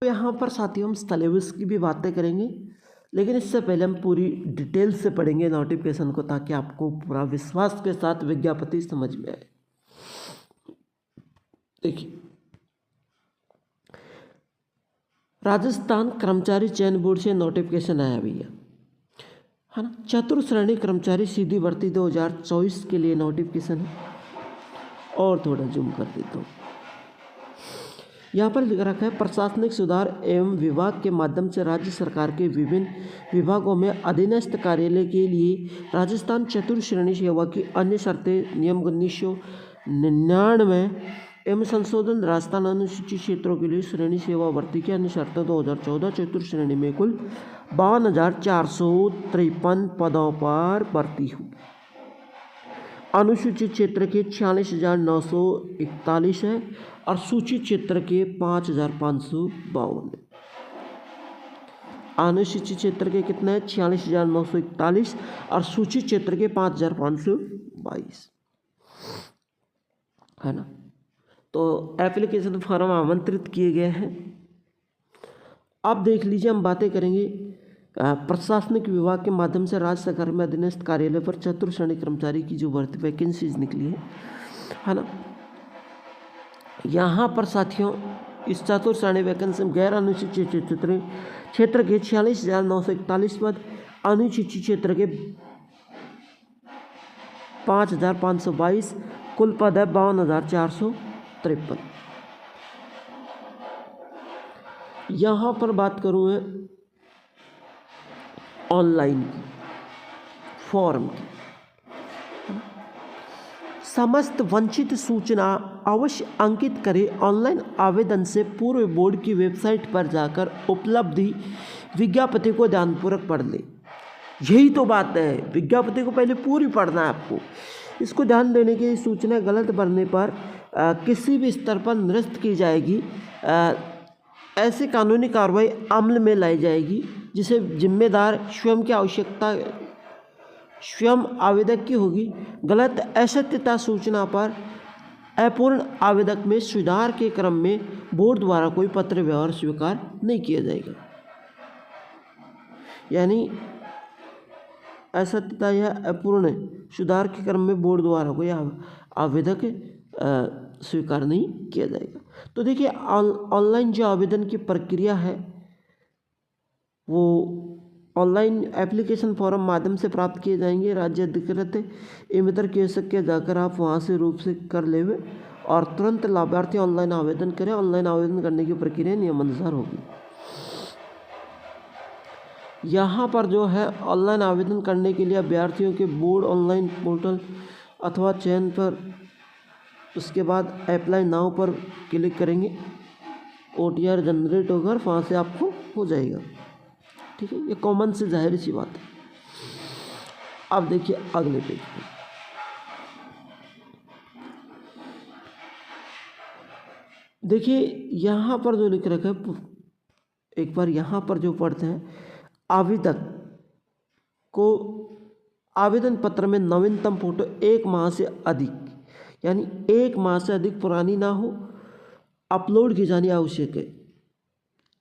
तो यहाँ पर साथियों हम सिलेबस की भी बातें करेंगे, लेकिन इससे पहले हम पूरी डिटेल से पढ़ेंगे नोटिफिकेशन को, ताकि आपको पूरा विश्वास के साथ विज्ञापति समझ में आए। देखिए, राजस्थान कर्मचारी चयन बोर्ड से नोटिफिकेशन आया भैया, है ना। चतुर्श्रेणी कर्मचारी सीधी भर्ती 2024 के लिए नोटिफिकेशन है। और थोड़ा जूम कर देता हूँ। यहाँ पर लिख रखा है, प्रशासनिक सुधार एवं विभाग के माध्यम से राज्य सरकार के विभिन्न विभागों में अधीनस्थ कार्यालय के लिए राजस्थान चतुर्श्रेणी सेवा की अन्य शर्तें नियम 1999 एवं संशोधन राजस्थान अनुसूचित क्षेत्रों के लिए श्रेणी सेवा भर्ती की अन्य शर्तें 2014 चतुर्श्रेणी में कुल 52,453 पदों पर भर्ती हुई। अनुसूचित क्षेत्र के 46,941 है और सूचित क्षेत्र के 5,552 है। अनुसूचित क्षेत्र के कितने हैं? 46,941 और सूचित क्षेत्र के 5,522, है ना। तो एप्लीकेशन फॉर्म आमंत्रित किए गए हैं। अब देख लीजिए, हम बातें करेंगे प्रशासनिक विभाग के माध्यम से राज्य सरकार में अधीनस्थ कार्यालय पर चतुर्श्रेणी कर्मचारी की जो भर्ती वैकेंसीज निकली है ना। यहाँ पर साथियों इस चतुर्श्रेणी वैकेंसी में गैर अनुसूचित क्षेत्र के 46,941 पद, अनुसूचित क्षेत्र के 5,522, कुल पद है 52,453। यहाँ पर बात करूँ मैं ऑनलाइन फॉर्म की, समस्त वंचित सूचना अवश्य अंकित करें। ऑनलाइन आवेदन से पूर्व बोर्ड की वेबसाइट पर जाकर उपलब्धि विज्ञापति को ध्यानपूर्वक पढ़ लें। यही तो बात है, विज्ञापति को पहले पूरी पढ़ना है आपको। इसको ध्यान देने की सूचना गलत भरने पर किसी भी स्तर पर निरस्त की जाएगी। ऐसी कानूनी कार्रवाई अमल में लाई जाएगी, जिसे जिम्मेदार स्वयं आवेदक की होगी। गलत असत्यता सूचना पर अपूर्ण आवेदक में सुधार के क्रम में बोर्ड द्वारा कोई पत्र व्यवहार स्वीकार नहीं किया जाएगा। यानी असत्यता या अपूर्ण सुधार के क्रम में बोर्ड द्वारा कोई आवेदक स्वीकार नहीं किया जाएगा। तो देखिए, ऑनलाइन जो आवेदन की प्रक्रिया है वो ऑनलाइन एप्लीकेशन फॉर्म माध्यम से प्राप्त किए जाएंगे। राज्य अधिकृत मित्र केसक के जाकर आप वहाँ से रूप से कर लेवे और तुरंत लाभार्थी ऑनलाइन आवेदन करें। ऑनलाइन आवेदन करने की प्रक्रिया नियमानुसार होगी। यहाँ पर जो है ऑनलाइन आवेदन करने के लिए अभ्यर्थियों के बोर्ड ऑनलाइन पोर्टल अथवा चयन पर, उसके बाद अप्लाई नाउ पर क्लिक करेंगे। OTR जनरेट होकर वहाँ से आपको हो जाएगा। ठीक है, ये कॉमन से जाहिर सी बात है। अब देखिए अगले पेज पे, देखिए यहाँ पर जो लिख रखा है, एक बार यहाँ पर जो पढ़ते हैं, आवेदक को आवेदन पत्र में नवीनतम फोटो 1 माह से अधिक, यानी 1 माह से अधिक पुरानी ना हो, अपलोड की जानी आवश्यक है।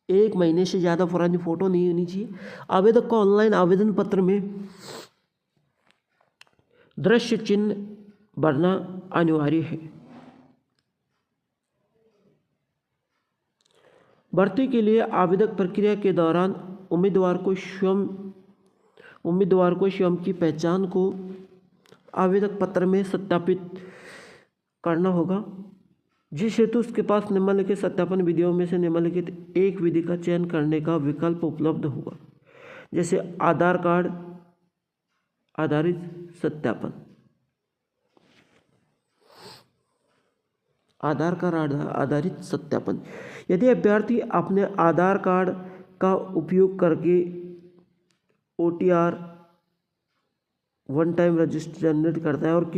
1 महीने से ज़्यादा पुरानी फ़ोटो नहीं होनी चाहिए। आवेदक को ऑनलाइन आवेदन पत्र में दृश्य चिन्ह भरना अनिवार्य है। भर्ती के लिए आवेदक प्रक्रिया के दौरान उम्मीदवार को स्वयं की पहचान को आवेदक पत्र में सत्यापित करना होगा, जिस हेतु उसके पास निम्नलिखित सत्यापन विधियों में से निम्नलिखित एक विधि का चयन करने का विकल्प उपलब्ध होगा, जैसे आधार कार्ड आधारित सत्यापन। आधार कार्ड आधारित सत्यापन, यदि अभ्यर्थी अपने आधार कार्ड का उपयोग करके OTR one time register generate करता है और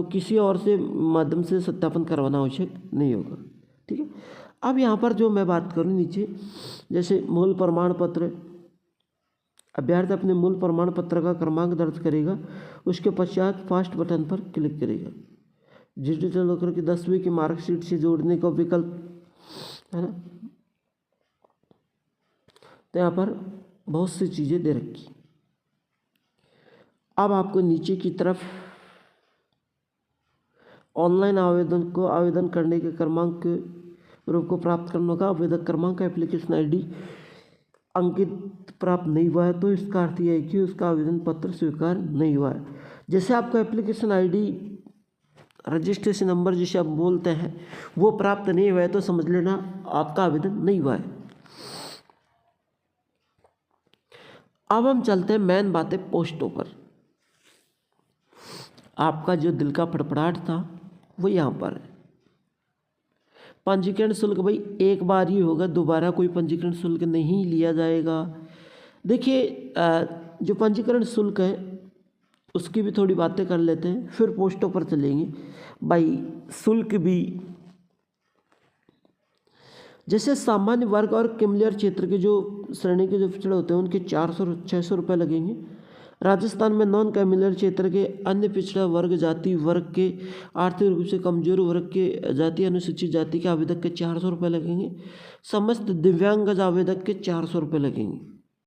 किसी और से माध्यम से सत्यापन करवाना आवश्यक नहीं होगा। ठीक है, अब यहाँ पर जो मैं बात करूँ नीचे, जैसे मूल प्रमाण पत्र, अभ्यर्थी अपने मूल प्रमाण पत्र का क्रमांक दर्ज करेगा, उसके पश्चात फास्ट बटन पर क्लिक करेगा। डिजिटल होकर के 10वीं की मार्कशीट से जोड़ने का विकल्प है ना। तो यहाँ पर बहुत सी चीज़ें दे रखी। अब आपको नीचे की तरफ ऑनलाइन आवेदन करने के क्रमांक के रूप को प्राप्त करने होगा। आवेदक क्रमांक एप्लीकेशन आईडी अंकित प्राप्त नहीं हुआ है तो इसका अर्थ यह है कि उसका आवेदन पत्र स्वीकार नहीं हुआ है। जैसे आपका एप्लीकेशन आईडी रजिस्ट्रेशन नंबर जिसे आप बोलते हैं वो प्राप्त नहीं हुआ है तो समझ लेना आपका आवेदन नहीं हुआ है। अब हम चलते हैं मेन बातें पोस्टों पर। आपका जो दिल का फड़फड़ाहट था वो यहाँ पर है। पंजीकरण शुल्क भाई एक बार ही होगा, दोबारा कोई पंजीकरण शुल्क नहीं लिया जाएगा। देखिए जो पंजीकरण शुल्क है उसकी भी थोड़ी बातें कर लेते हैं, फिर पोस्टों पर चलेंगे। भाई शुल्क भी जैसे सामान्य वर्ग और क्रीमिलेयर क्षेत्र के जो श्रेणी के जो पिछड़े होते हैं उनके 400-600 रुपये लगेंगे। राजस्थान में नॉन क्रीमिलेयर क्षेत्र के अन्य पिछड़ा वर्ग जाति वर्ग के आर्थिक रूप से कमजोर वर्ग के जाति अनुसूचित जाति के आवेदक के 400 रुपये लगेंगे। समस्त दिव्यांगज आवेदक के 400 रुपये लगेंगे।